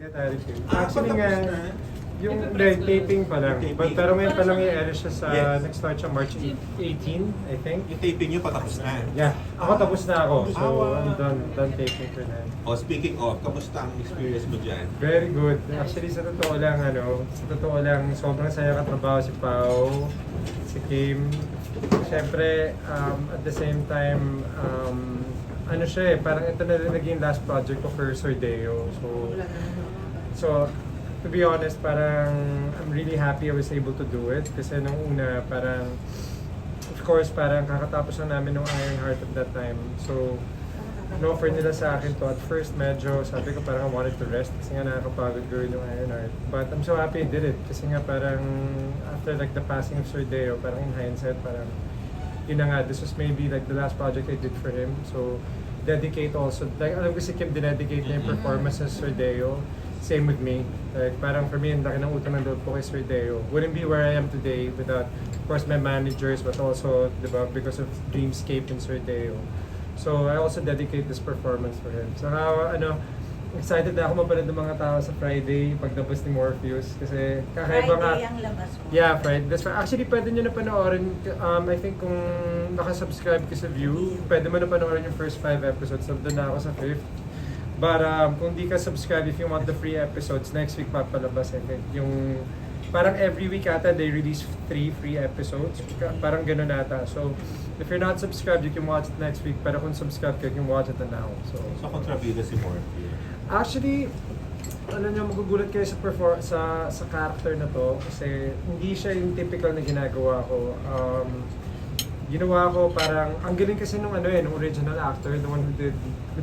Secretary Kim. Actually nga, yung taping pa lang. But, pero may pa lang i-air siya sa nag-start siya March 18, I think. Yung taping nyo patapos na. Yeah, ako tapos na ako. So, I'm done taping for now. Oh, speaking of, kamusta ang experience mo dyan? Very good. Actually, sa totoo lang, sobrang saya katrabaho si Pao, si Kim. Siyempre, at the same time, ano siya parang ito na rin naging last project ko for Sordeo. So, to be honest, parang I'm really happy I was able to do it. Kasi nung una, parang, of course, parang kakatapos lang namin ng Ironheart at that time. So, in-offer nila sa akin to. At first, medyo sabi ko parang I wanted to rest kasi nga nakakapagod gawin yung Ironheart. But I'm so happy I did it. Kasi nga parang after like the passing of Sordeo, parang in hindsight, parang yun na nga, this was maybe like the last project I did for him. So, dedicate also, like alam ko si Kim, dinedicate niya yung performance sa Sordeo. Same with me. Like, parang for me, ang laki ng utang ng loob ko kay Sordeo. Wouldn't be where I am today without, of course, my managers, but also, diba, because of Dreamscape and Sordeo. So, I also dedicate this performance for him. So, excited na ako mapanood ng mga tao sa Friday, pagdabas ni Morpheus. Kasi, kakaiba nga. Friday ang labas mo. Yeah, Friday. That's right. Actually, pwede nyo na panoorin. I think kung nakasubscribe ka sa View, pwede mo na panoorin yung first 5 episodes. Nandun na ako sa 5th. But kung di ka subscribe, if you want the free episodes, next week papalabas. I think yung parang every week ata they release 3 free episodes. Parang ganun ata. So if you're not subscribed, you can watch it next week. Pero kung subscribe ka, you can watch it now. So kontrabida si Morpheus. Actually, alam niyo, magugulat kayo sa character na to kasi hindi siya yung typical na ginagawa ko. Ginawa ko parang, ang galing kasi nung nung original actor, the one who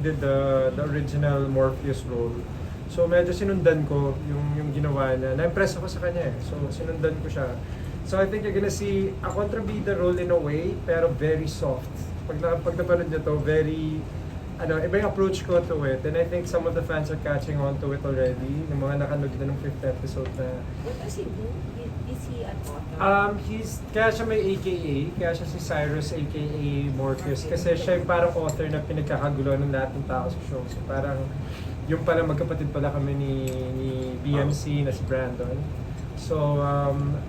did the original Morpheus role. So medyo sinundan ko yung ginawa niya. Na-impress ako sa kanya So sinundan ko siya. So I think you're gonna see a kontrabida role in a way, pero very soft. Pag napanood niyo to, very, iba yung approach ko to it. And I think some of the fans are catching on to it already. Yung mga nakanood na ng 5th episode na. What does he do? Is he an author? Kaya siya may AKA, kaya siya si Cyrus AKA Morpheus. Kasi siya yung parang author na pinagkakagulo ng lahat ng tao sa show. So parang, yung pala magkapatid pala kami ni BMC na si Brandon. So,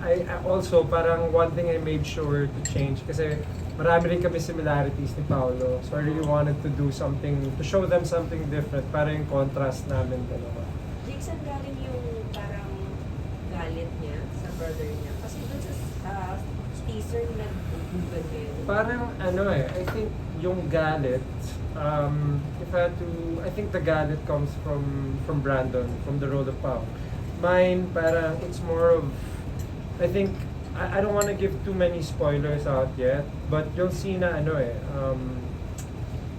I also, parang one thing I made sure to change, kasi marami rin kami similarities ni Paolo. So I really wanted to do something, to show them something different, para yung contrast namin dalawa. Jackson, galing yung parang galit niya sa brother niya. Kasi dun sa teaser nag-google kayo. Parang I think yung galit, if I had to, I think the galit comes from Brandon, from the role of Pao. Mine, parang it's more of, I think, I don't want to give too many spoilers out yet, but you'll see na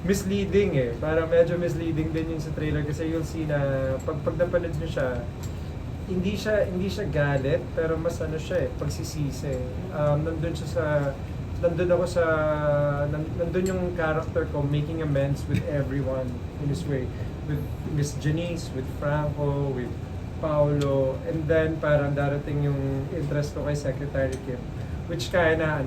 misleading Parang medyo misleading din yun sa trailer kasi you'll see na pag napanood nyo siya, hindi siya galit, pero mas siya pagsisisi. Nandun yung character ko making amends with everyone in this way. With Miss Janice, with Franco, with Paolo, and then parang darating yung interest ko kay Secretary Kim, which kaya na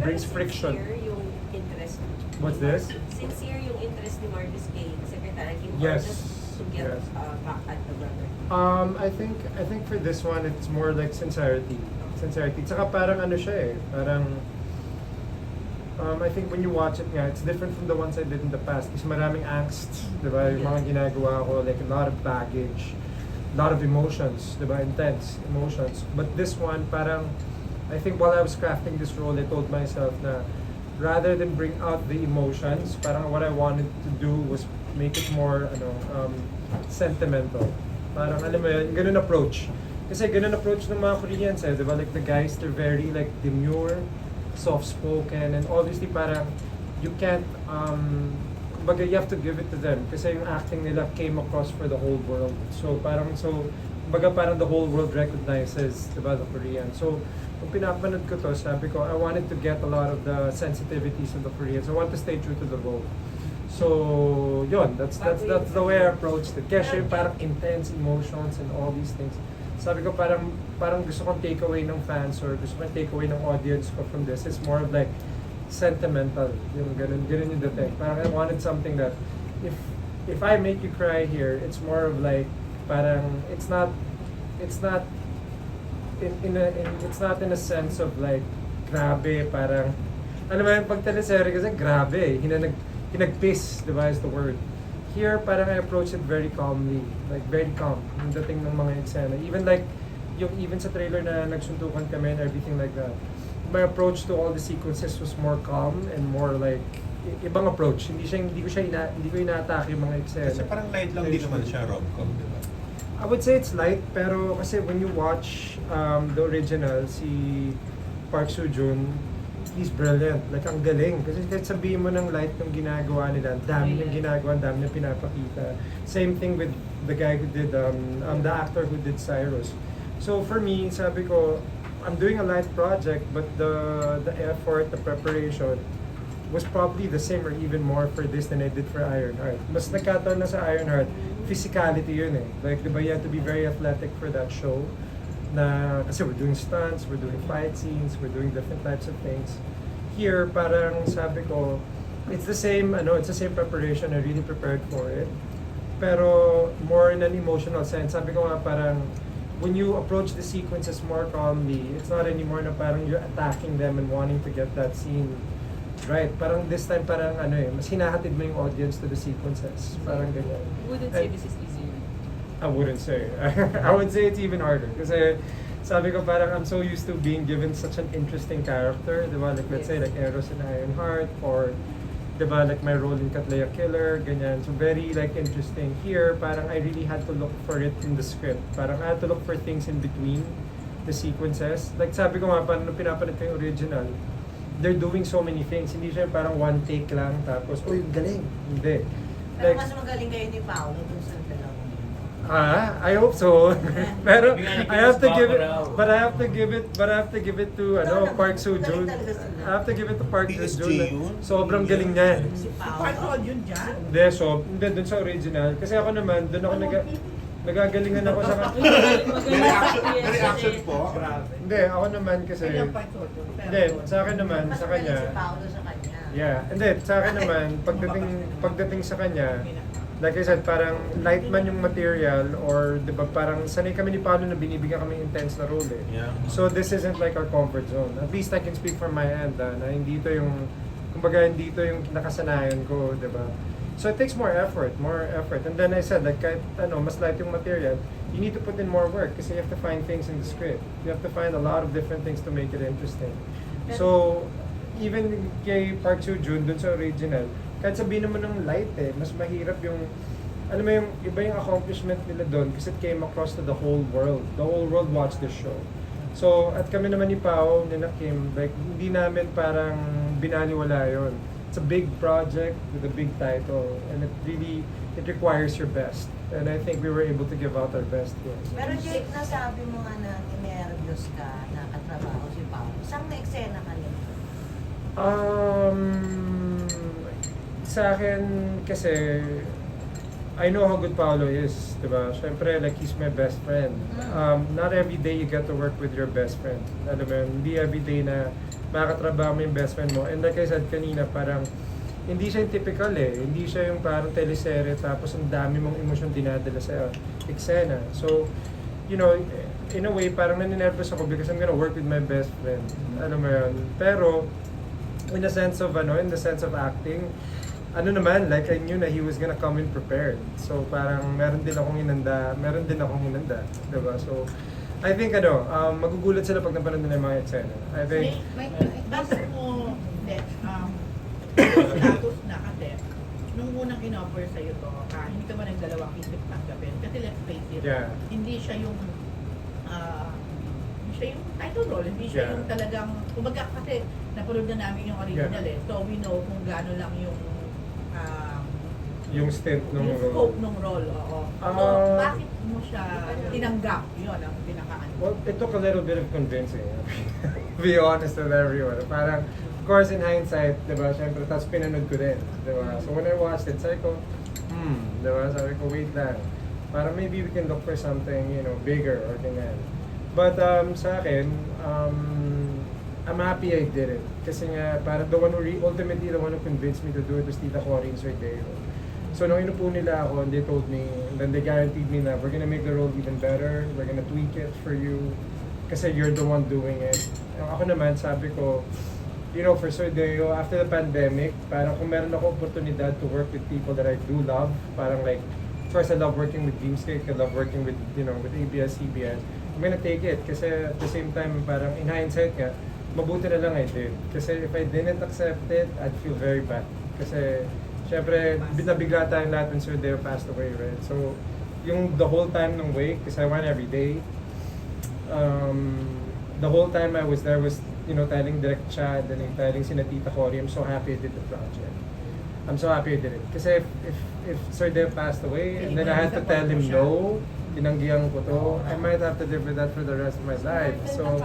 brings friction. Sincere yung interest. What's this? Sincere yung interest ni Marcus kay Secretary Kim. Yes. Just to get back at the brother. I think for this one, it's more like sincerity. Tsaka parang siya parang I think when you watch it nga, it's different from the ones I did in the past. Kasi maraming angst, diba? Yung mga ginagawa ko, like a lot of baggage, a lot of emotions, diba? Intense emotions. But this one, parang, I think while I was crafting this role, I told myself na rather than bring out the emotions, parang what I wanted to do was make it more, sentimental. Parang, alam mo yun, ganun approach. Kasi ganun approach ng mga Koreans, diba? Like the guys, they're very like demure, soft-spoken, and obviously parang you can't, kumbaga you have to give it to them kasi yung acting nila came across for the whole world. So kumbaga parang the whole world recognizes, diba, the Korean. So kung pinapanood ko to, sabi ko, I wanted to get a lot of the sensitivities of the Koreans. I want to stay true to the role. So yun, that's the way I approached it. Kaya siya yung parang intense emotions and all these things. Sabi ko parang gusto kong take away ng fans or gusto kong take away ng audience ko from this. It's more of like sentimental. Yung ganun yung dating. Parang I wanted something that if I make you cry here, it's more of like parang it's not it's not in a sense of like grabe, parang ano man pag teleserye kasi grabe, hinagpis, di ba, is the word. Here parang I approach it very calmly, like very calm yung dating ng mga eksena. Even sa trailer na nagsuntukan kami and everything like that, my approach to all the sequences was more calm and more like ibang approach. Hindi ko inaatake yung mga eksena. Kasi parang light lang din naman siya rom-com, di ba? I would say it's light, pero kasi when you watch the original, si Park Seo-joon, he's brilliant. Like, ang galing. Kasi kahit sabihin mo ng light ng ginagawa nila, ang dami ng ginagawa, ang dami ng pinapakita. Same thing with the guy who did, the actor who did Cyrus. So for me, sabi ko, I'm doing a light project, but the effort, the preparation, was probably the same or even more for this than I did for Ironheart. Mas nagkataon na sa Ironheart, physicality yun eh. Like, diba, you have to be very athletic for that show. Na, kasi we're doing stunts, we're doing fight scenes, we're doing different types of things. Here, parang sabi ko, it's the same preparation, I really prepared for it. Pero more in an emotional sense. Sabi ko nga parang, when you approach the sequences more calmly, it's not anymore na parang you're attacking them and wanting to get that scene right. Parang this time, parang mas hinahatid mo yung audience to the sequences. Parang ganyan. Wouldn't say this is easier. I wouldn't say. I would say it's even harder. Kasi sabi ko parang I'm so used to being given such an interesting character. Diba? Like let's say like Eros in Ironheart, or diba, like my role in Katleya Killer, ganyan. So very like interesting. Here, parang I really had to look for it in the script. Parang I had to look for things in between the sequences. Like sabi ko nga, parang nung pinapanood ko yung original, they're doing so many things. Hindi siya parang one take lang, tapos, uy, galing. Hindi. Pero mas magaling kayo ni Paolo dun sa dalawa. I hope so. Pero I have to give it, but I have to give it to Park Seo-joon. I have to give it to Park Seo-joon. Sobrang galing niya. Si Park Paolo. Seo-joon dyan? Hindi, dun sa original. Kasi ako naman, dun ako nagagalingan ako sa May reaction po. Hindi, ako naman kasi Kanyang Park Seo-joon. hindi, sa akin naman, Mas sa magaling kanya. si Paolo sa kanya. Yeah, hindi, sa akin naman, pagdating sa kanya, like I said, parang light man yung material, or di ba parang sanay kami ni Paolo na binibigyan kami intense na role eh. Yeah. So this isn't like our comfort zone. At least I can speak from my end na hindi ito yung, kumbaga hindi ito yung nakasanayan ko, di ba? So it takes more effort. And then I said, like kahit mas light yung material, you need to put in more work kasi you have to find things in the script. You have to find a lot of different things to make it interesting. So even kay Park Seo-joon dun sa original, kahit sabihin naman ng light mas mahirap yung, alam mo yung, iba yung accomplishment nila doon kasi it came across to the whole world. The whole world watched the show. So, at kami naman ni Pao, ni Kim, like, hindi namin parang binaliwala yun. It's a big project with a big title, and it requires your best. And I think we were able to give out our best here. Pero Jake, nasabi mo nga na ninervyos ka na katrabaho si Paolo. Saan na eksena ka nito? Sa akin kasi I know how good Paolo is, diba? Siyempre, like, he's my best friend. Not every day you get to work with your best friend. Alam mo yun, hindi every day na makakatrabaho mo yung best friend mo. And like I said kanina, parang hindi siya yung typical eh. Hindi siya yung parang teleserye tapos ang dami mong emosyon dinadala sa eksena. So, you know, in a way, parang naninervous ako because I'm gonna work with my best friend. Alam mo yun. Pero, in the sense of acting, like I knew na he was gonna come in prepared. So parang meron din akong hinanda, diba? So I think magugulat sila pag napanood nila yung mga eksena. I think Basta mo, status na kasi, nung unang in-offer sa'yo to, hindi ka ba nagdalawang isip tanggapin? Kasi let's face it, Yeah. hindi siya yung title role, hindi siya yung talagang, kumbaga kasi napanood na namin yung original so we know kung gaano lang yung stint ng yung scope ng role, oo. So, bakit mo siya tinanggap? Yun ang pinaka-ano. Well, it took a little bit of convincing. Be honest with everyone. Parang, of course, in hindsight, diba, syempre, tapos pinanood ko din, diba? So when I watched it, sabi ko, diba, sabi ko, wait lang. Parang maybe we can look for something, bigger or ganyan. But sa akin, I'm happy I did it. Kasi nga, parang ultimately the one who convinced me to do it was Tita Corinne Sorteo. So nung inupo nila ako, they told me then they guaranteed me na we're gonna make the role even better, we're gonna tweak it for you, kasi you're the one doing it. Ako naman, sabi ko, you know, for Sordeo, after the pandemic, parang kung meron ako oportunidad to work with people that I do love, parang like, of course, I love working with Dreamscape, I love working with, you know, with ABS-CBN. I'm gonna take it, kasi at the same time, parang in hindsight nga, mabuti na lang I did. Kasi if I didn't accept it, I'd feel very bad. Kasi, syempre, nabigla tayong lahat when Sordeo passed away, right? So, yung the whole time ng wake, kasi I went every day, the whole time I was there was, you know, telling Direct Chad and telling sina Tita Cory, I'm so happy I did the project. I'm so happy I did it. Kasi if Sir Dev passed away and then I had to tell him no, tinanggihan ko to, I might have to live with that for the rest of my life. So,